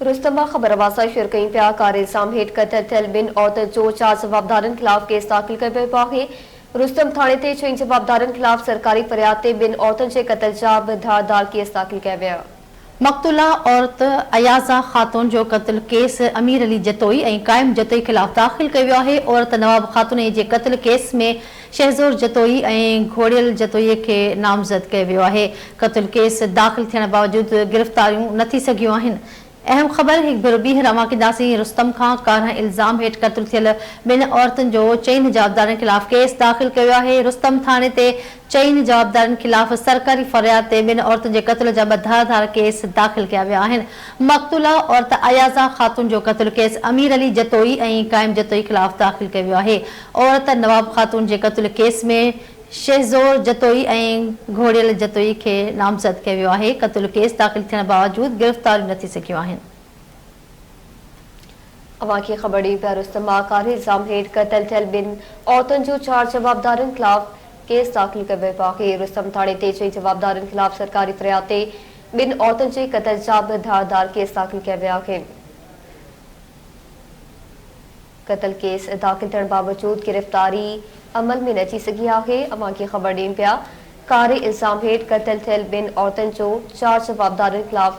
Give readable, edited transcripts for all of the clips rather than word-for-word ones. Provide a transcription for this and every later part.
रुस्तमा ख़बरवासा share कई पिया car इल्ज़ाम हेठ क़त्ल थियल ॿिनि औरतुनि जो 4 जवाबदारनि ख़िलाफ़ केस दाख़िल कयो पियो आहे। रुस्तम थाणे ते 6 जवाबदारनि ख़िलाफ़ सरकारी फ़रियाद ते ॿिनि औरतुनि जे क़त्ल जा बि धारदार केस दाख़िल कया विया। मक़तूला औरत अयाज़ा ख़ातून जो क़त्ल केस अमीर अली जतोई ऐं क़ाइम जतोई ख़िलाफ़ दाख़िल कयो वियो आहे। औरत नवाब ख़ातून जे क़त्ल केस में शहज़ोर जतोई ऐं घोड़ियल जतोई खे नामज़द कयो वियो आहे। क़त्ल केस दाख़िल थियण बावजूदि गिरफ़्तारियूं न थी सघियूं आहिनि। अहम ख़बर हिकु भेरो ॿीहर अवां कंदासीं। रुस्तम खां 11 इल्ज़ाम हेठि क़त्ल थियल ॿिनि औरतुनि जो 4 जवाबदारनि ख़िलाफ़ केस दाख़िल कयो आहे। रुस्तम थाणे ते 4 जवाबदारनि ख़िलाफ़ सरकारी फ़रियाद ते ॿिनि औरतुनि जे क़त्ल जा 2 धारदार केस दाख़िल कया विया आहिनि। मक़तूला औरत अयाज़ा ख़ातून जो क़त्ल केस अमीर अली जतोई ऐं क़ाइम जतोई ख़िलाफ़ दाख़िल कयो वियो आहे। औरत नवाब ख़ातून जे क़त्ल केस में शहज़ोर जतोई ऐं घोड़ियल जतोई खे नामज़द कयो वियो आहे। क़त्ल केस दाख़िल थियण बावजूदि गिरफ़्तारियूं न थी सघियूं आहिनि। अवां खे ख़बर ॾेई पिया रुस्तमा कार इल्ज़ाम हेठि क़त्ल थियल ॿिनि औरतुनि जो 4 जवाबदारनि ख़िलाफ़ केस दाख़िल कयो वियो आहे। रुस्तम थाणे ते 6 जवाबदारनि ख़िलाफ़ सरकारी फ़रियाद ते ॿिनि औरतुनि जे क़त्ल जा बि धारदार केस दाख़िल कया विया आहिनि। क़त्ल केस दाख़िल थियण बावजूदि गिरफ़्तारी अमल में न अची सघी आहे। अवां खे ख़बर ॾियनि पिया कार इल्ज़ाम हेठि क़त्ल थियल ॿिनि औरतुनि जो 4 जवाबदारनि ख़िलाफ़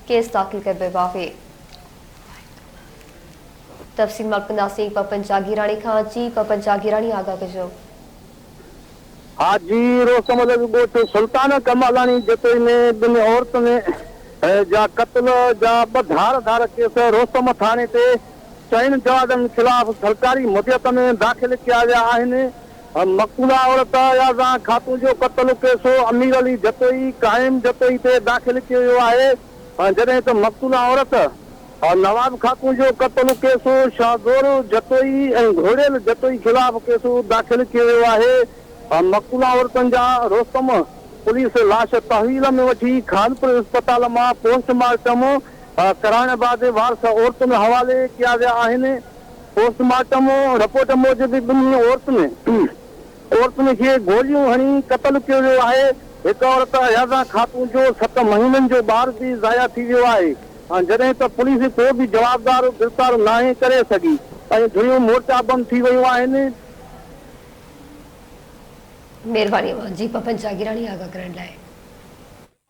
केस दाख़िल कयो वियो आहे। तफ़सील मलकंदासीं पपन जागीराणी खां। जी पपन जागीराणी आगाह कजो। हाजी रोस्तम ॻोठ सुल्तान कमालानी जतोई में ॿिनि औरतुनि जा क़त्ल जा 2 धारदार केस रोस्तम थाणे ते 4 जवाबनि ख़िलाफ़ सरकारी मुद्दत में दाख़िल किया विया आहिनि। मक़तूला औरत अयाज़ा ख़ातून जो क़त्ल केस अमीर अली जतोई क़ाइम जतोई ते दाख़िल कयो वियो आहे। जॾहिं त मक़तूला औरत नवाब ख़ातून जो क़त्ल केस शहज़ोर जतोई ऐं घोड़ियल जतोई ख़िलाफ़ केस दाख़िल कयो वियो आहे। मक़तूला औरतुनि जा रोस्तम पुलिस लाश तहवील में वठी खानपुर अस्पताल मां पोस्टमार्टम कराइण बाद वारस औरतुनि हवाले किया विया आहिनि। पोस्टमार्टम रिपोर्ट मूजिबि ॿिनि औरतुनि खे गोलियूं हणी क़त्ल कयो वियो आहे। हिकु औरत अयाज़ा ख़ातून जो 7 महीननि जो ॿार बि ज़ाया थी वियो आहे। जॾहिं त पुलिस को बि जवाबदार गिरफ़्तार नाहे करे सघी ऐं धुरियूं मोर्चा बंदि थी वियूं आहिनि। महिरबानी जी पपन जागीराणी आगाह करण लाइ।